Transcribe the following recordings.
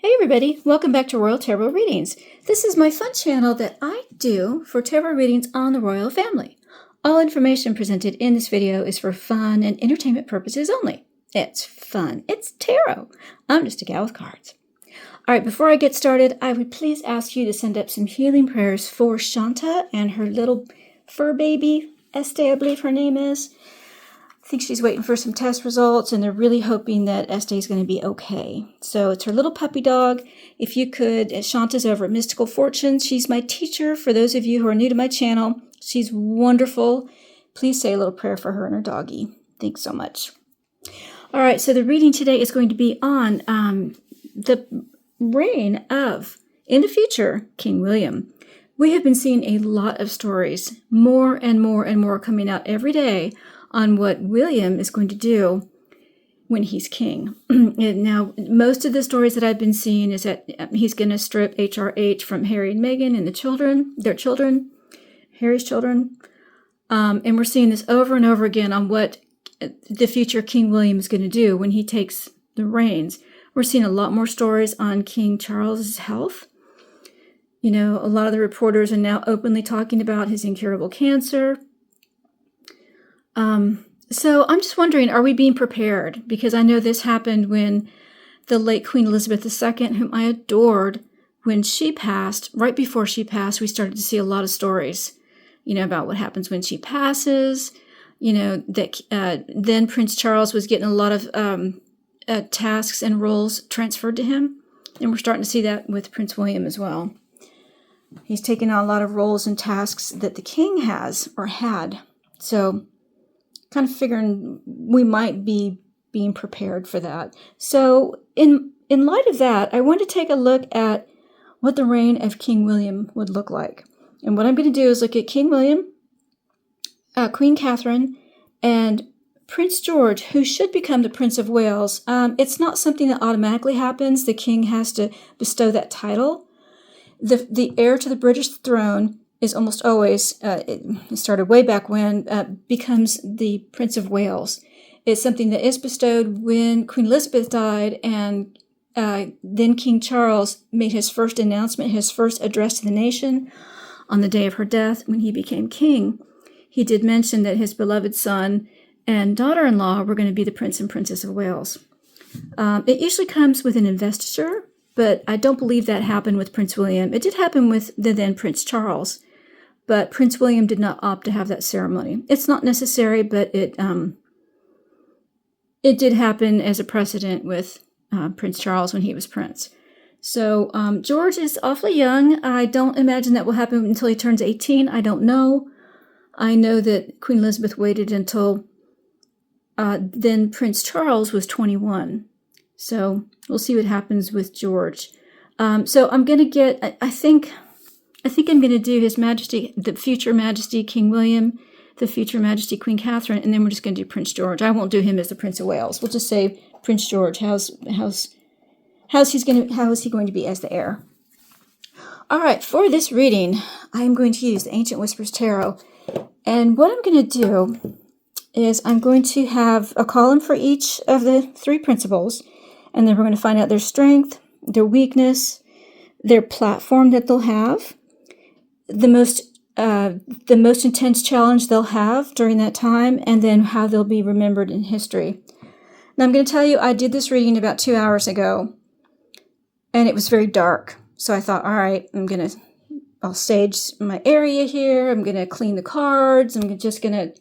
Hey everybody, welcome back to Royal Tarot Readings. This is my fun channel that I do for tarot readings on the royal family. All information presented in this video is for fun and entertainment purposes only. It's fun. It's tarot. I'm just a gal with cards. All right, before I get started, I would please ask you to send up some healing prayers for Shanta and her little fur baby, Este, I believe her name is. I think she's waiting for some test results, and they're really hoping that Este is going to be okay. So it's her little puppy dog. If you could, Shanta's over at Mystical Fortunes. She's my teacher. For those of you who are new to my channel, she's wonderful. Please say a little prayer for her and her doggy. Thanks so much. All right, so the reading today is going to be on the reign of, in the future, King William. We have been seeing a lot of stories, more and more and more coming out every day on what William is going to do when he's king. Now, most of the stories that I've been seeing is that he's going to strip HRH from Harry and Meghan and their children, Harry's children. And we're seeing this over and over again on what the future King William is going to do when he takes the reins. We're seeing a lot more stories on King Charles's health. You know, a lot of the reporters are now openly talking about his incurable cancer. So I'm just wondering, are we being prepared? Because I know this happened when the late Queen Elizabeth II, whom I adored, when she passed, right before she passed, we started to see a lot of stories, you know, about what happens when she passes. You know, that then Prince Charles was getting a lot of tasks and roles transferred to him. And we're starting to see that with Prince William as well. He's taken on a lot of roles and tasks that the king has or had. So kind of figuring we might be being prepared for that. So in light of that, I want to take a look at what the reign of King William would look like. And what I'm going to do is look at King William, Queen Catherine, and Prince George, who should become the Prince of Wales. It's not something that automatically happens. The king has to bestow that title. The heir to the British throne is almost always, it started way back when, becomes the Prince of Wales. It's something that is bestowed when Queen Elizabeth died, and then King Charles made his first announcement, his first address to the nation on the day of her death when he became king. He did mention that his beloved son and daughter-in-law were going to be the Prince and Princess of Wales. It usually comes with an investiture, but I don't believe that happened with Prince William. It did happen with the then Prince Charles, but Prince William did not opt to have that ceremony. It's not necessary, but it did happen as a precedent with Prince Charles when he was prince. So George is awfully young. I don't imagine that will happen until he turns 18. I don't know. I know that Queen Elizabeth waited until then Prince Charles was 21. So we'll see what happens with George. So I'm going to get, I think I'm going to do His Majesty, the future Majesty King William, the future Majesty Queen Catherine, and then we're just going to do Prince George. I won't do him as the Prince of Wales. We'll just say Prince George. How's he going to be as the heir? All right, for this reading, I am going to use the Ancient Whispers Tarot, and what I'm going to do is I'm going to have a column for each of the three principles, and then we're going to find out their strength, their weakness, their platform that they'll have, the most intense challenge they'll have during that time, and then how they'll be remembered in history. Now, I'm going to tell you, I did this reading about 2 hours ago, and it was very dark. So I thought, all right, I'll sage my area here. I'm going to clean the cards. I'm just going to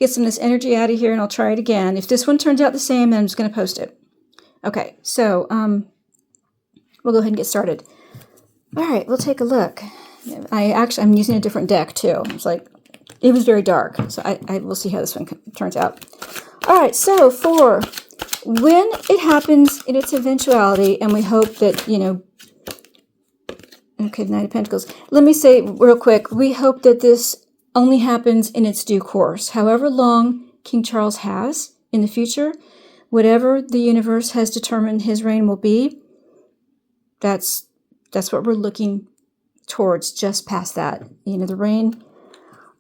get some of this energy out of here, and I'll try it again. If this one turns out the same, then I'm just going to post it. Okay, so we'll go ahead and get started. All right, we'll take a look. I'm using a different deck too. It was very dark, so I will see how this one turns out. All right, so for when it happens in its eventuality, and we hope that, you know, okay, the Knight of Pentacles. Let me say real quick, we hope that this only happens in its due course. However long King Charles has in the future, whatever the universe has determined his reign will be, that's what we're looking towards, just past that, you know, the reign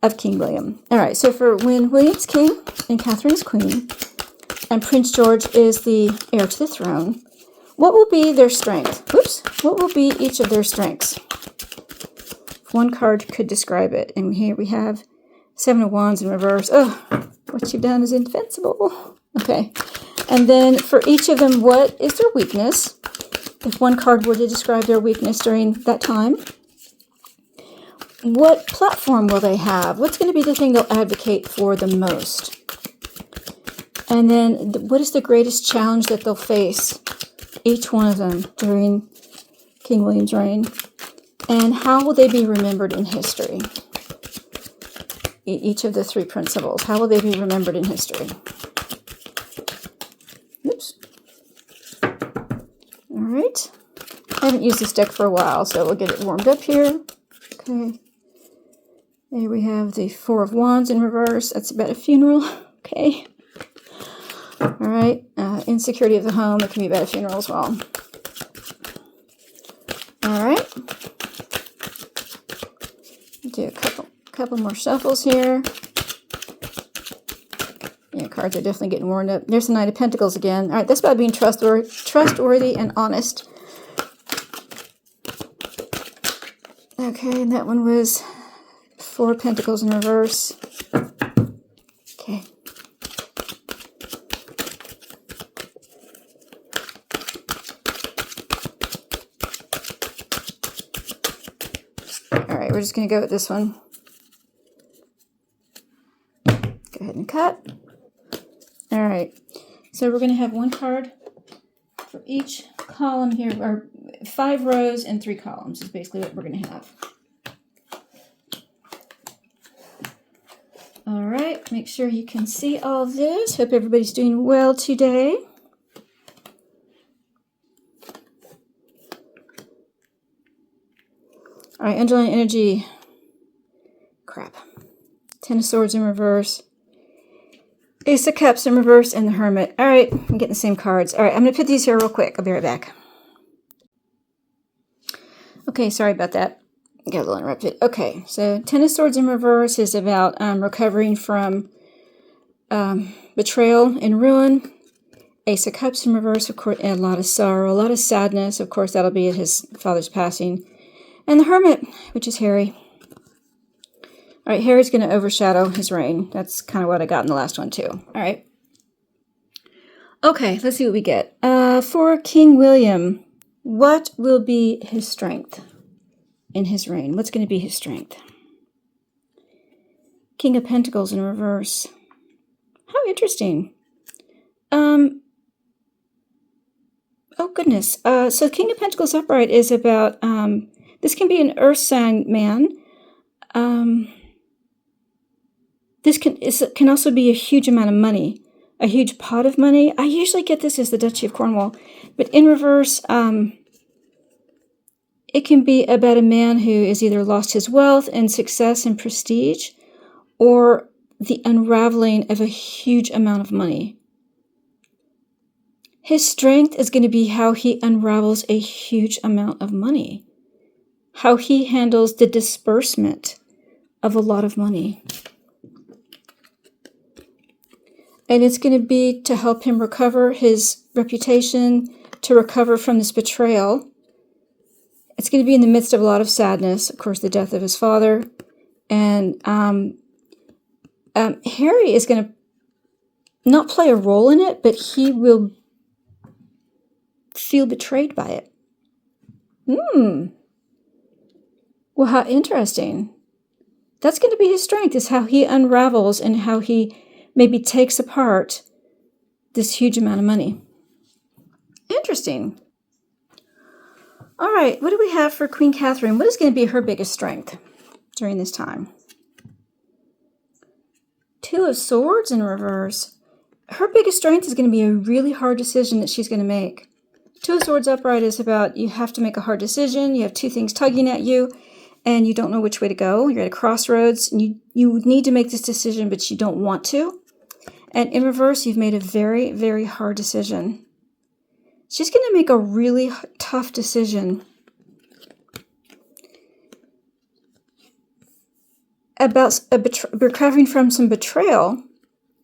of King William. All right, so for when William's king and Catherine is queen, and Prince George is the heir to the throne, What will be their strength? Oops. What will be each of their strengths? If one card could describe it. And here we have Seven of Wands in reverse. Oh, what you've done is indefensible. Okay. And then for each of them, what is their weakness? If one card were to describe their weakness during that time. What platform will they have? What's going to be the thing they'll advocate for the most? And then what is the greatest challenge that they'll face, each one of them, during King William's reign? And how will they be remembered in history? Each of the three principles. How will they be remembered in history? Oops. All right. I haven't used this deck for a while, so we'll get it warmed up here. Okay. There we have the Four of Wands in reverse. That's about a funeral. Okay. All right. Insecurity of the home. It can be about a funeral as well. All right. Do a couple more shuffles here. Yeah, cards are definitely getting warmed up. There's the Knight of Pentacles again. All right, that's about being trustworthy and honest. Okay, and that one was Four of Pentacles in reverse. Okay. All right, we're just going to go with this one. Go ahead and cut. All right, so we're going to have one card for each column here, or 5 rows and 3 columns is basically what we're going to have. All right, make sure you can see all of this. Hope everybody's doing well today. All right, underlying energy. Crap. Ten of Swords in reverse. Ace of Cups in reverse and the Hermit. All right, I'm getting the same cards. All right, I'm going to put these here real quick. I'll be right back. Okay, sorry about that. Got a little interrupted. Okay, so Ten of Swords in reverse is about recovering from betrayal and ruin. Ace of Cups in reverse, of course, and a lot of sorrow, a lot of sadness. Of course, that'll be at his father's passing. And the Hermit, which is Harry. All right, Harry's going to overshadow his reign. That's kind of what I got in the last one, too. All right. Okay, let's see what we get. For King William, what will be his strength in his reign? What's going to be his strength? King of Pentacles in reverse. How interesting. Oh, goodness. So King of Pentacles upright is about, this can be an earth sign man. This can also be a huge amount of money, a huge pot of money. I usually get this as the Duchy of Cornwall, but in reverse, it can be about a man who has either lost his wealth and success and prestige, or the unraveling of a huge amount of money. His strength is going to be how he unravels a huge amount of money, how he handles the disbursement of a lot of money. And it's going to be to help him recover his reputation, to recover from this betrayal. It's going to be in the midst of a lot of sadness, of course, the death of his father. And Harry is going to not play a role in it, but he will feel betrayed by it. Well, how interesting. That's going to be his strength, is how he unravels and how he maybe takes apart this huge amount of money. Interesting. All right, what do we have for Queen Catherine? What is going to be her biggest strength during this time? Two of Swords in reverse. Her biggest strength is going to be a really hard decision that she's going to make. Two of Swords upright is about you have to make a hard decision. You have two things tugging at you, and you don't know which way to go. You're at a crossroads, and you need to make this decision, but you don't want to. And in reverse, you've made a very, very hard decision. She's going to make a really tough decision about recovering from some betrayal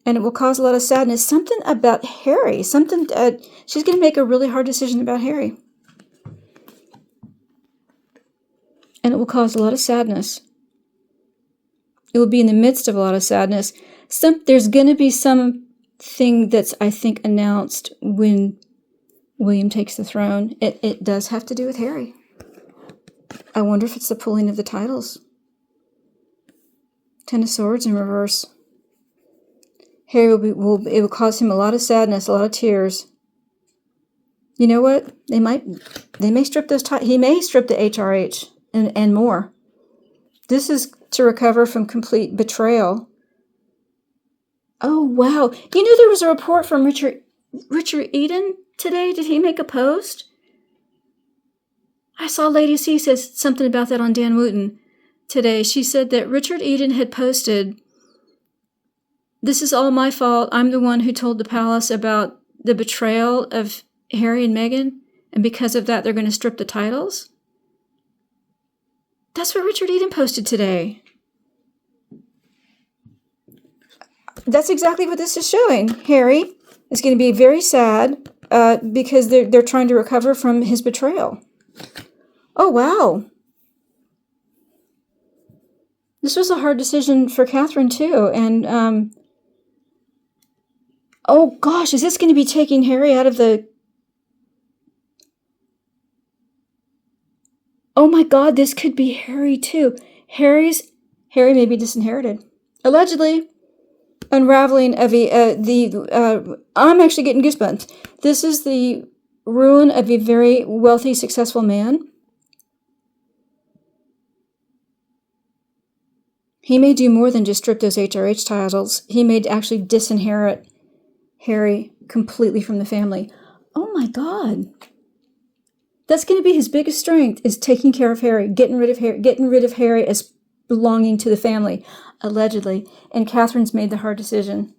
And it will cause a lot of sadness. Something about Harry. She's going to make a really hard decision about Harry. And it will cause a lot of sadness. It will be in the midst of a lot of sadness. There's going to be something that's, I think, announced when William takes the throne. It does have to do with Harry. I wonder if it's the pulling of the titles. Ten of Swords in reverse. Harry it will cause him a lot of sadness, a lot of tears. You know what? They may strip those he may strip the HRH and more. This is to recover from complete betrayal. Oh wow. You know there was a report from Richard Eden today. Did he make a post? I saw Lady C says something about that on Dan Wooten today. She said that Richard Eden had posted, "This is all my fault. I'm the one who told the palace about the betrayal of Harry and Meghan, and because of that, they're going to strip the titles." That's what Richard Eden posted today. That's exactly what this is showing. Harry is going to be very sad because they're trying to recover from his betrayal. Oh, wow. This was a hard decision for Catherine, too. And, oh, gosh, is this going to be taking Harry out of the... Oh, my God, this could be Harry, too. Harry may be disinherited. Allegedly. Unraveling of I'm actually getting goosebumps. This is the ruin of a very wealthy, successful man. He may do more than just strip those HRH titles. He may actually disinherit Harry completely from the family. Oh my God. That's going to be his biggest strength, is taking care of Harry, getting rid of Harry as belonging to the family, allegedly. And Catherine's made the hard decision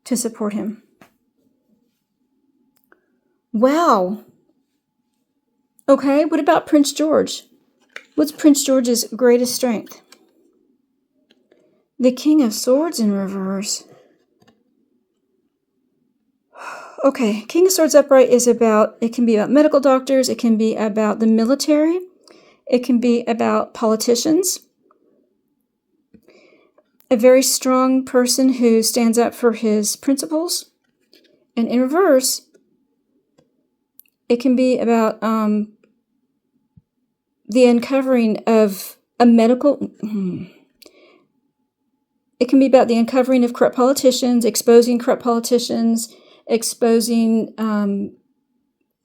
to support him. Wow. Okay, what about Prince George? What's Prince George's greatest strength? The King of Swords in reverse. Okay, King of Swords upright is it can be about medical doctors, it can be about the military, it can be about politicians. A very strong person who stands up for his principles. And in reverse, it can be about the uncovering of a medical... It can be about the uncovering of corrupt politicians, exposing corrupt politicians, exposing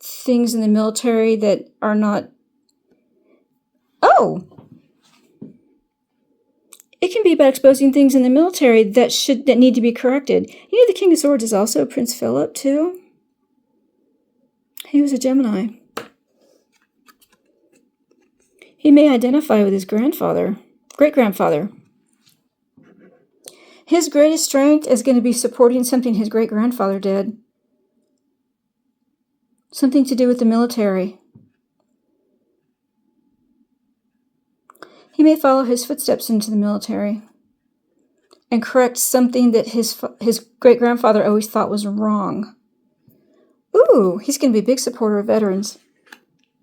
things in the military that are not... Oh! It can be about exposing things in the military that need to be corrected. You know, the King of Swords is also Prince Philip, too. He was a Gemini. He may identify with his great-grandfather. His greatest strength is going to be supporting something his great-grandfather did. Something to do with the military. He may follow his footsteps into the military and correct something that his great-grandfather always thought was wrong. Ooh, he's going to be a big supporter of veterans.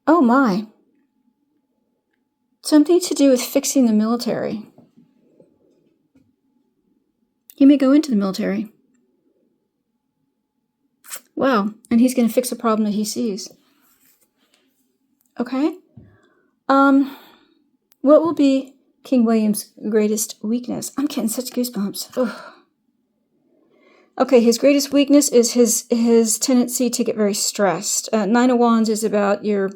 Oh my. Something to do with fixing the military. He may go into the military. Wow, and he's going to fix a problem that he sees. Okay. What will be King William's greatest weakness? I'm getting such goosebumps. Ugh. Okay, his greatest weakness is his tendency to get very stressed. Nine of Wands is about your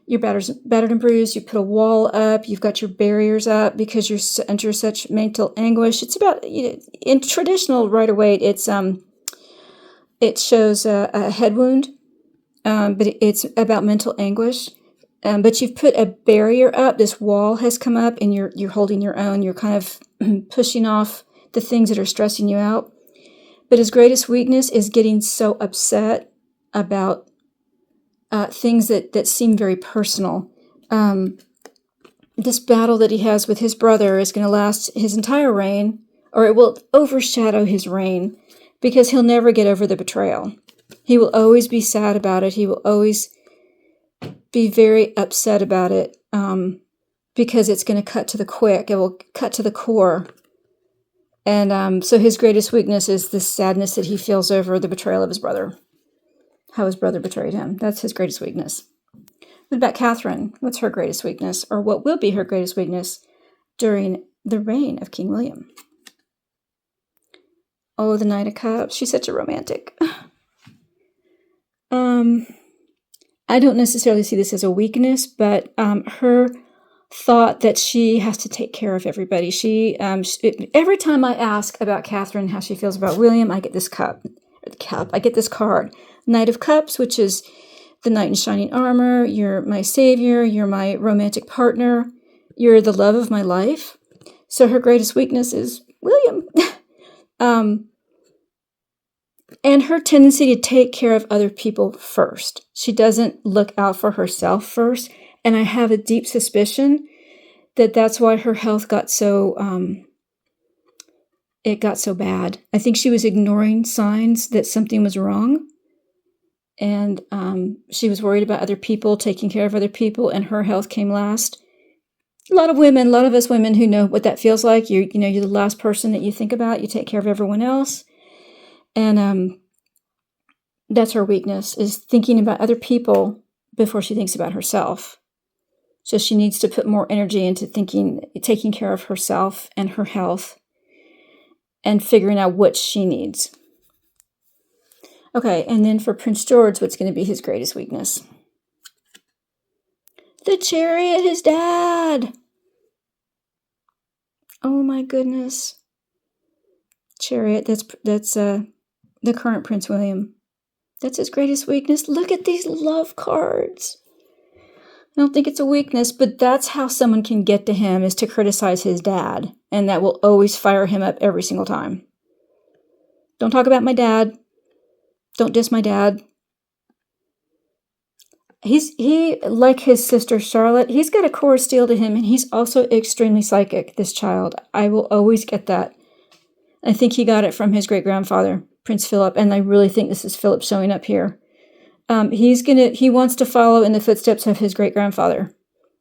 battered and bruised. You put a wall up. You've got your barriers up because you're under such mental anguish. It's about, in traditional Rider-Waite, it shows a head wound, but it's about mental anguish. But you've put a barrier up. This wall has come up, and you're holding your own. You're kind of pushing off the things that are stressing you out. But his greatest weakness is getting so upset about things that seem very personal. This battle that he has with his brother is going to last his entire reign. or it will overshadow his reign, because he'll never get over the betrayal. He will always be sad about it. He will always be very upset about it, because it's going to cut to the quick. It will cut to the core. And so his greatest weakness is the sadness that he feels over the betrayal of his brother, how his brother betrayed him. That's his greatest weakness. What about Catherine? What's her greatest weakness, or what will be her greatest weakness during the reign of King William? Oh, the Knight of Cups. She's such a romantic. I don't necessarily see this as a weakness, but her thought that she has to take care of everybody. Every time I ask about Catherine, how she feels about William, I get this I get this card. Knight of Cups, which is the knight in shining armor. You're my savior. You're my romantic partner. You're the love of my life. So her greatest weakness is William. And her tendency to take care of other people first. She doesn't look out for herself first. And I have a deep suspicion that that's why her health got so bad. I think she was ignoring signs that something was wrong. And she was worried about other people, taking care of other people, and her health came last. A lot of us women who know what that feels like. You're the last person that you think about. You take care of everyone else. And that's her weakness, is thinking about other people before she thinks about herself. So she needs to put more energy into taking care of herself and her health and figuring out what she needs. Okay, and then for Prince George, what's going to be his greatest weakness? The chariot, his dad. Oh my goodness. Chariot, that's the current Prince William. That's his greatest weakness. Look at these love cards. I don't think it's a weakness, but that's how someone can get to him, is to criticize his dad. And that will always fire him up every single time. Don't talk about my dad. Don't diss my dad. He, like his sister Charlotte, he's got a core of steel to him, and he's also extremely psychic, this child. I will always get that. I think he got it from his great-grandfather, Prince Philip, and I really think this is Philip showing up here. He wants to follow in the footsteps of his great-grandfather.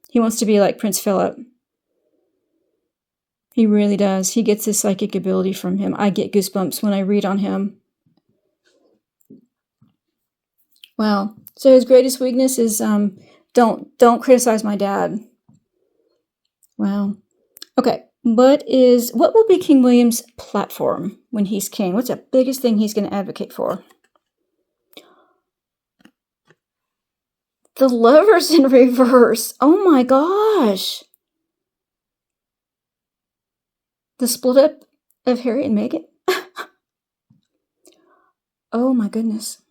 He wants to be like Prince Philip. He really does. He gets his psychic ability from him. I get goosebumps when I read on him. Wow. So his greatest weakness is don't criticize my dad. Wow. Okay. What will be King William's platform when he's king? What's the biggest thing he's going to advocate for? The Lovers in reverse. Oh my gosh. The split up of Harry and Meghan. Oh my goodness.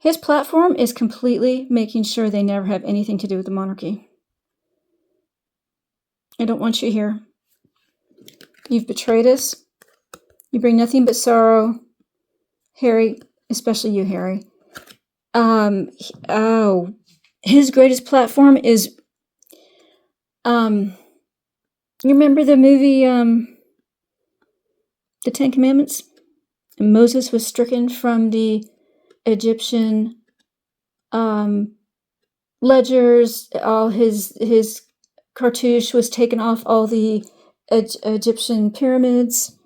His platform is completely making sure they never have anything to do with the monarchy. I don't want you here. You've betrayed us. You bring nothing but sorrow. Harry, especially you, Harry. His greatest platform is, you remember the movie, The Ten Commandments? And Moses was stricken from the Egyptian ledgers. All his cartouche was taken off all the Egyptian pyramids.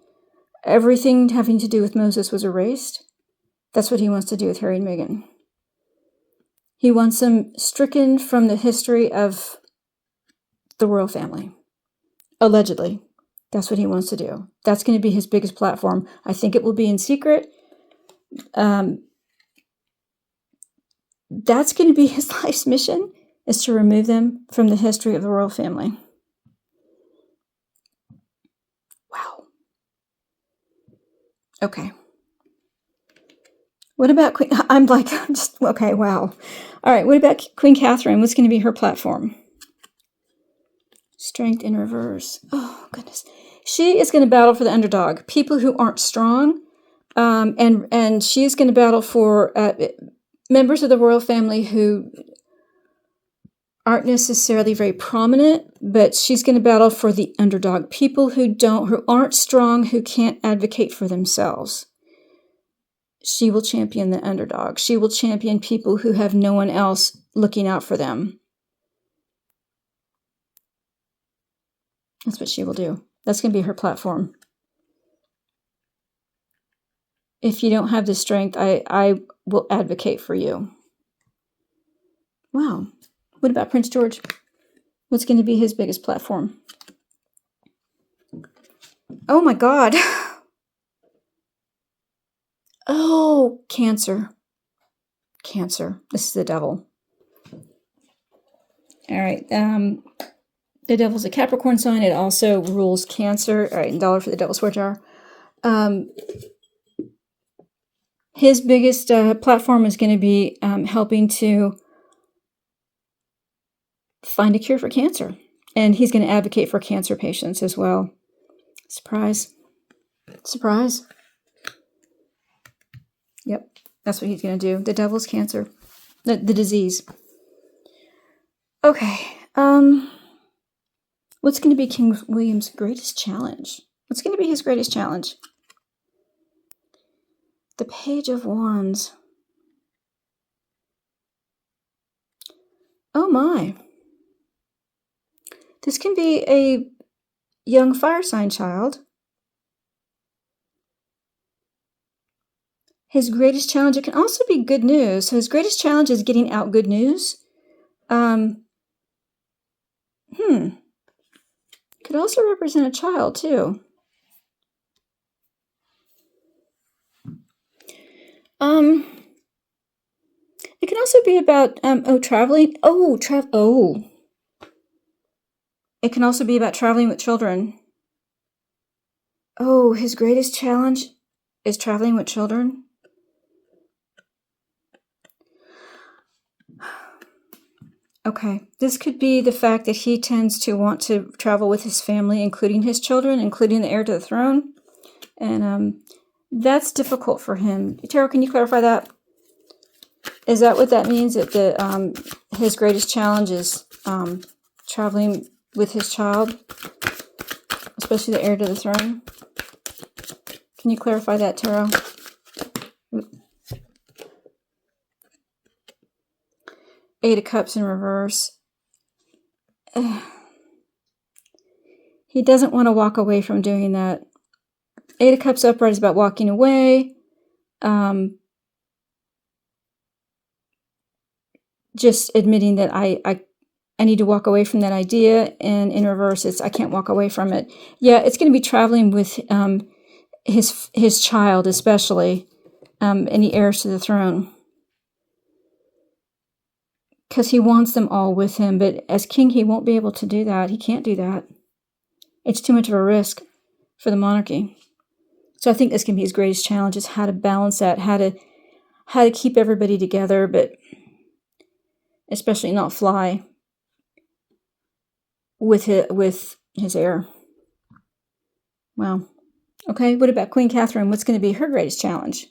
Everything having to do with Moses was erased. That's what he wants to do with Harry and Meghan. He wants them stricken from the history of the royal family. Allegedly. That's what he wants to do. That's going to be his biggest platform. I think it will be in secret. That's going to be his life's mission, is to remove them from the history of the royal family. Wow. Okay. What about Queen? Okay, wow. All right, what about Queen Catherine? What's going to be her platform? Strength in reverse. Oh, goodness. She is going to battle for the underdog, people who aren't strong, and she is going to battle for members of the royal family who aren't necessarily very prominent, but she's going to battle for the underdog, people who aren't strong, who can't advocate for themselves. She will champion the underdog. She will champion people who have no one else looking out for them. That's what she will do. That's going to be her platform. If you don't have the strength, I will advocate for you. Wow. What about Prince George? What's going to be his biggest platform? Oh my God. Oh, Cancer. Cancer. This is the devil. All right. The devil's a Capricorn sign. It also rules Cancer. All right, $1 for the devil's swear jar. His biggest platform is going to be helping to find a cure for cancer. And he's going to advocate for cancer patients as well. Surprise. Surprise. Yep, that's what he's going to do. The devil's cancer. The disease. Okay. What's going to be King William's greatest challenge? What's going to be his greatest challenge? The Page of Wands. Oh my. This can be a young fire sign child. His greatest challenge, it can also be good news. So his greatest challenge is getting out good news. Could also represent a child too. It can also be about traveling. It can also be about traveling with children. Oh, his greatest challenge is traveling with children. Okay, this could be the fact that he tends to want to travel with his family, including his children, including the heir to the throne. And that's difficult for him. Tarot, can you clarify that? Is that what that means? That his greatest challenge is traveling with his child, especially the heir to the throne? Can you clarify that, Tarot? Eight of Cups in reverse. He doesn't want to walk away from doing that. Eight of Cups upright is about walking away. Just admitting that I need to walk away from that idea. And in reverse, it's I can't walk away from it. Yeah, it's going to be traveling with his child, especially any heirs to the throne. Because he wants them all with him, but as king, he won't be able to do that. He can't do that. It's too much of a risk for the monarchy. So I think this can be his greatest challenge, is how to balance that, how to keep everybody together, but especially not fly with his heir. Wow. Okay, what about Queen Catherine? What's going to be her greatest challenge?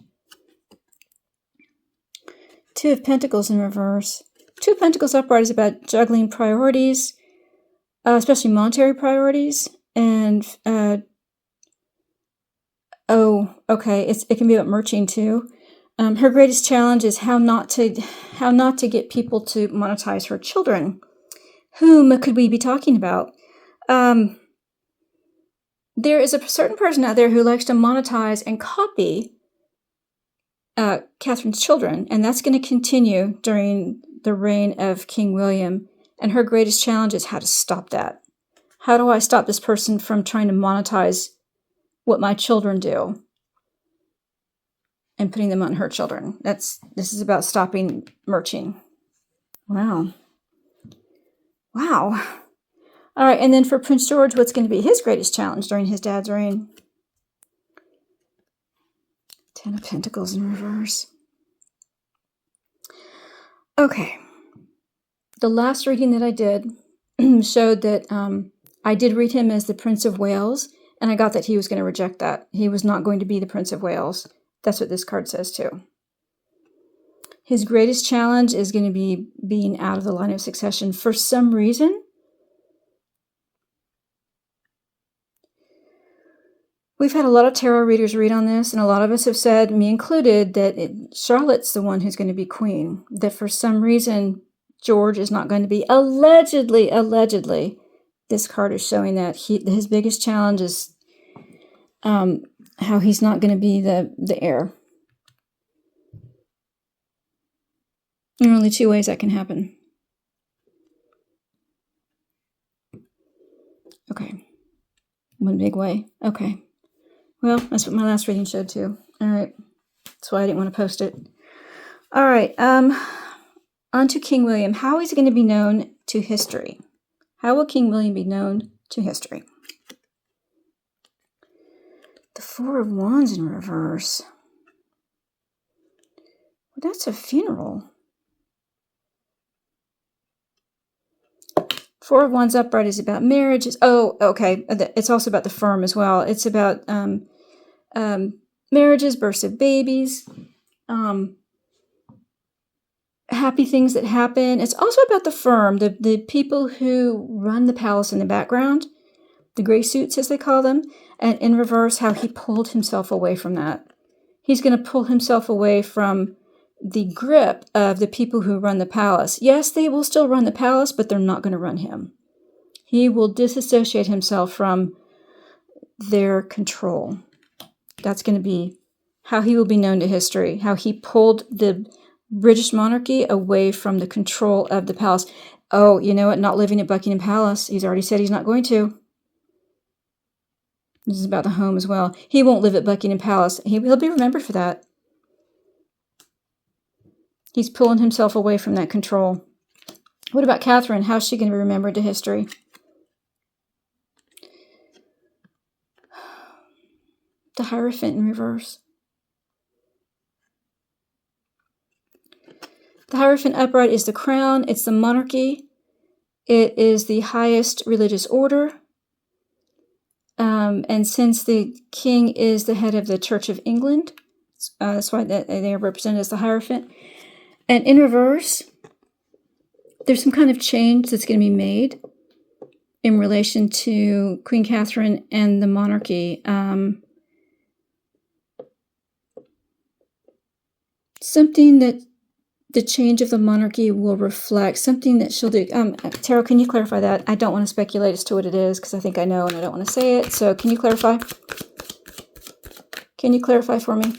Two of Pentacles in reverse. Two of Pentacles upright is about juggling priorities, especially monetary priorities. And, it can be about merching too. Her greatest challenge is how not to get people to monetize her children. Whom could we be talking about? There is a certain person out there who likes to monetize and copy Catherine's children, and that's going to continue during the reign of King William. And her greatest challenge is how to stop that. How do I stop this person from trying to monetize what my children do and putting them on her children? This is about stopping merching. Wow. All right, and then for Prince George, what's going to be his greatest challenge during his dad's reign? Ten of Pentacles in reverse. Okay. The last reading that I did showed that I did read him as the Prince of Wales, and I got that he was going to reject that. He was not going to be the Prince of Wales. That's what this card says too. His greatest challenge is going to be being out of the line of succession for some reason. We've had a lot of tarot readers read on this, and a lot of us have said, me included, that Charlotte's the one who's going to be queen. That for some reason, George is not going to be. Allegedly, this card is showing that his biggest challenge is how he's not going to be the heir. There are only two ways that can happen. Okay. One big way. Okay. Well, that's what my last reading showed too. All right. That's why I didn't want to post it. All right. On to King William. How is he going to be known to history? How will King William be known to history? The Four of Wands in reverse. Well, that's a funeral. Four of Wands upright is about marriages. Oh, okay. It's also about the firm as well. It's about marriages, births of babies, happy things that happen. It's also about the firm, the people who run the palace in the background, the gray suits as they call them, and in reverse, how he pulled himself away from that. He's going to pull himself away from the grip of the people who run the palace. Yes, they will still run the palace, but they're not going to run him. He will disassociate himself from their control. That's going to be how he will be known to history, how he pulled the British monarchy away from the control of the palace. Oh, you know what? Not living at Buckingham Palace. He's already said he's not going to. This is about the home as well. He won't live at Buckingham Palace. He'll be remembered for that. He's pulling himself away from that control. What about Catherine? How's she going to be remembered to history? The Hierophant in reverse. The Hierophant upright is the crown. It's the monarchy. It is the highest religious order. And since the king is the head of the Church of England, that's why they are represented as the Hierophant. And in reverse, there's some kind of change that's going to be made in relation to Queen Catherine and the monarchy. Something that the change of the monarchy will reflect, something that she'll do. Tarot, can you clarify that? I don't want to speculate as to what it is because I think I know and I don't want to say it. So can you clarify? Can you clarify for me?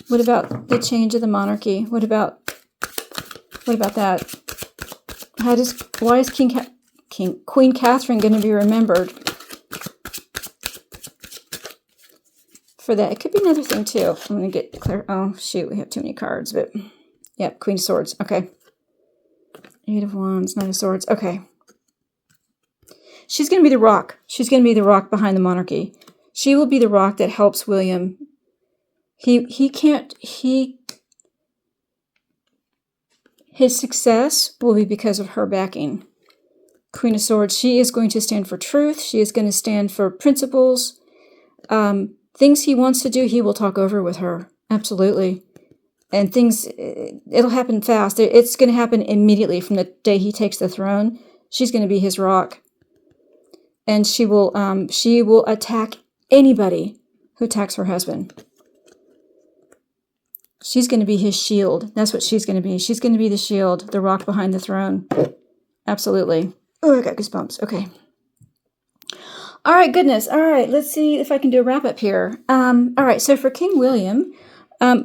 What about the change of the monarchy? What about that? Why is Queen Catherine going to be remembered for that? It could be another thing too. I'm going to get clear. Oh shoot, we have too many cards, but yeah, Queen of Swords. Okay. Eight of Wands, Knight of Swords. Okay. She's going to be the rock. She's going to be the rock behind the monarchy. She will be the rock that helps William. His success will be because of her backing. Queen of Swords, she is going to stand for truth. She is going to stand for principles. Things he wants to do, he will talk over with her. Absolutely. And it'll happen fast. It's going to happen immediately from the day he takes the throne. She's going to be his rock. And she will attack anybody who attacks her husband. She's going to be his shield. That's what she's going to be. She's going to be the shield, the rock behind the throne. Absolutely. Oh, I got goosebumps. Okay. All right, goodness. All right, let's see if I can do a wrap up here. All right, so for King William,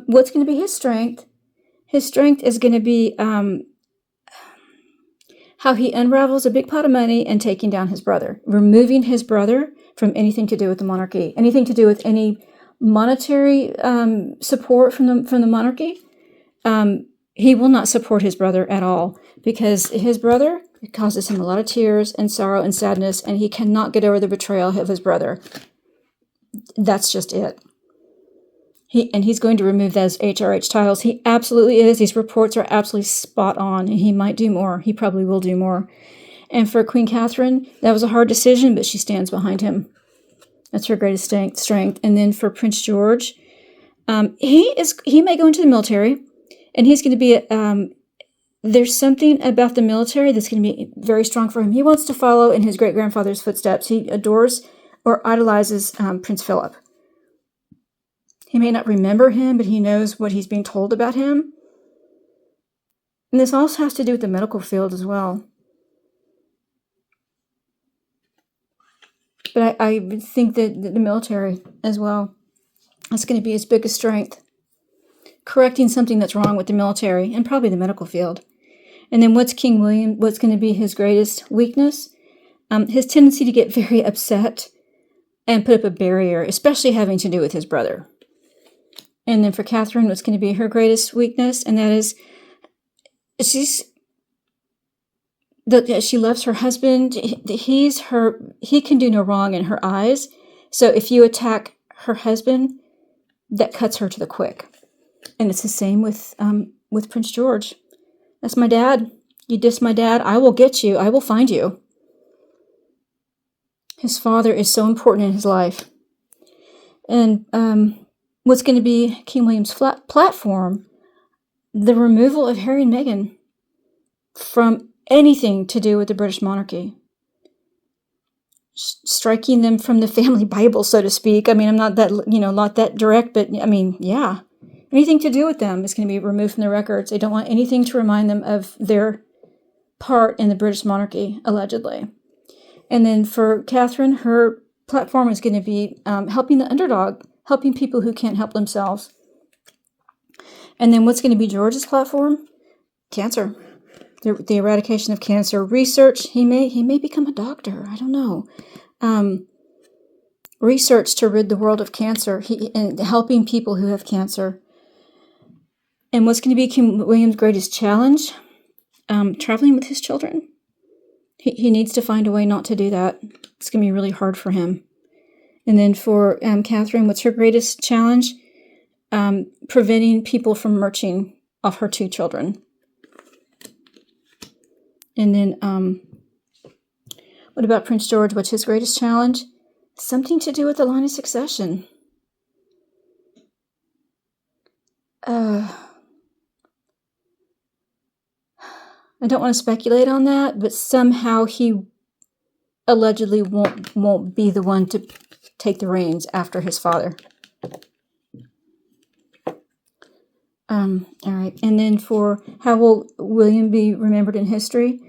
what's going to be his strength? His strength is going to be how he unravels a big pot of money and taking down his brother, removing his brother from anything to do with the monarchy, anything to do with any monetary support from the monarchy. He will not support his brother at all because his brother causes him a lot of tears and sorrow and sadness, and he cannot get over the betrayal of his brother. That's just it. He's going to remove those HRH titles. He absolutely is. These reports are absolutely spot on, and he might do more. He probably will do more. And for Queen Catherine, that was a hard decision, but she stands behind him. That's her greatest strength. And then for Prince George, He may go into the military, and he's going to be there's something about the military that's going to be very strong for him. He wants to follow in his great-grandfather's footsteps. He adores or idolizes Prince Philip. He may not remember him, but he knows what he's being told about him. And this also has to do with the medical field as well. But I think that the military as well, that's going to be his biggest strength. Correcting something that's wrong with the military and probably the medical field. And then what's King William, what's going to be his greatest weakness? His tendency to get very upset and put up a barrier, especially having to do with his brother. And then for Catherine, what's going to be her greatest weakness? And that is, she loves her husband. He can do no wrong in her eyes. So if you attack her husband, that cuts her to the quick. And it's the same with Prince George. That's my dad. You diss my dad, I will get you. I will find you. His father is so important in his life. And what's going to be King William's platform? The removal of Harry and Meghan from anything to do with the British monarchy. Striking them from the family Bible, so to speak. I mean, I'm not that, not that direct, but I mean, yeah. Anything to do with them is going to be removed from the records. They don't want anything to remind them of their part in the British monarchy, allegedly. And then for Catherine, her platform is going to be helping the underdog, helping people who can't help themselves. And then what's going to be George's platform? Cancer. The eradication of cancer. Research. He may become a doctor. I don't know. Research to rid the world of cancer. And helping people who have cancer. And what's going to be King William's greatest challenge? Traveling with his children. He needs to find a way not to do that. It's going to be really hard for him. And then for Catherine, what's her greatest challenge? Preventing people from marching off her 2 children. And then what about Prince George? What's his greatest challenge? Something to do with the line of succession. I don't want to speculate on that, but somehow he allegedly won't be the one to take the reins after his father. All right. And then for how will William be remembered in history?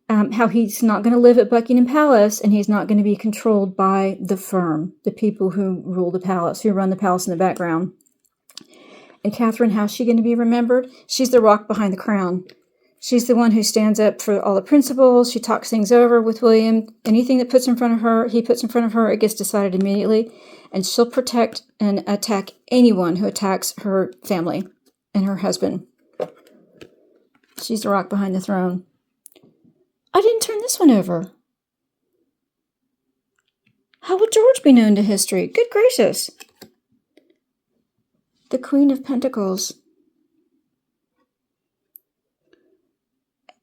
How he's not going to live at Buckingham Palace, and he's not going to be controlled by the firm, the people who rule the palace, who run the palace in the background. And Catherine, how's she going to be remembered? She's the rock behind the crown. She's the one who stands up for all the principles. She talks things over with William. Anything that puts in front of her, he puts in front of her, it gets decided immediately. And she'll protect and attack anyone who attacks her family and her husband. She's the rock behind the throne. I didn't turn this one over. How will George be known to history? Good gracious. The Queen of Pentacles.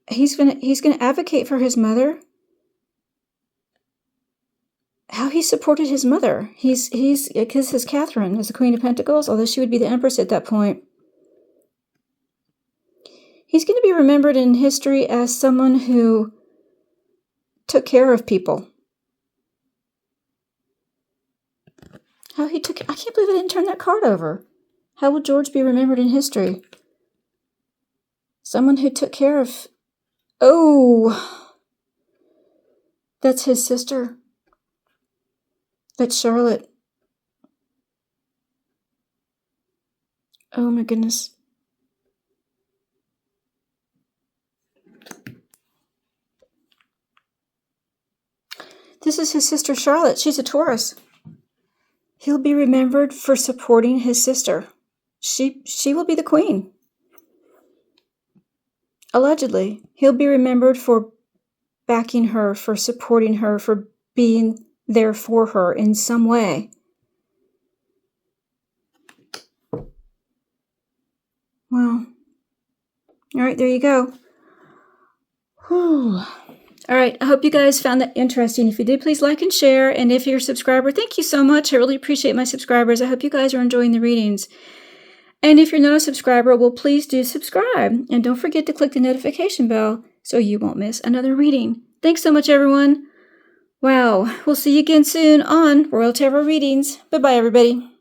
He's gonna advocate for his mother. How he supported his mother. He's because his Catherine is the Queen of Pentacles, although she would be the Empress at that point. He's going to be remembered in history as someone who took care of people. I can't believe I didn't turn that card over. How will George be remembered in history? Someone who took care of... Oh! That's his sister. That's Charlotte. Oh my goodness. This is his sister Charlotte. She's a Taurus. He'll be remembered for supporting his sister. She will be the queen. Allegedly. He'll be remembered for backing her, for supporting her, for being there for her in some way. Well, all right, there you go. Whew. All right, I hope you guys found that interesting. If you did, please like and share. And if you're a subscriber, thank you so much. I really appreciate my subscribers. I hope you guys are enjoying the readings. And if you're not a subscriber, well, please do subscribe. And don't forget to click the notification bell so you won't miss another reading. Thanks so much, everyone. Wow, we'll see you again soon on Royal Tarot Readings. Bye-bye, everybody.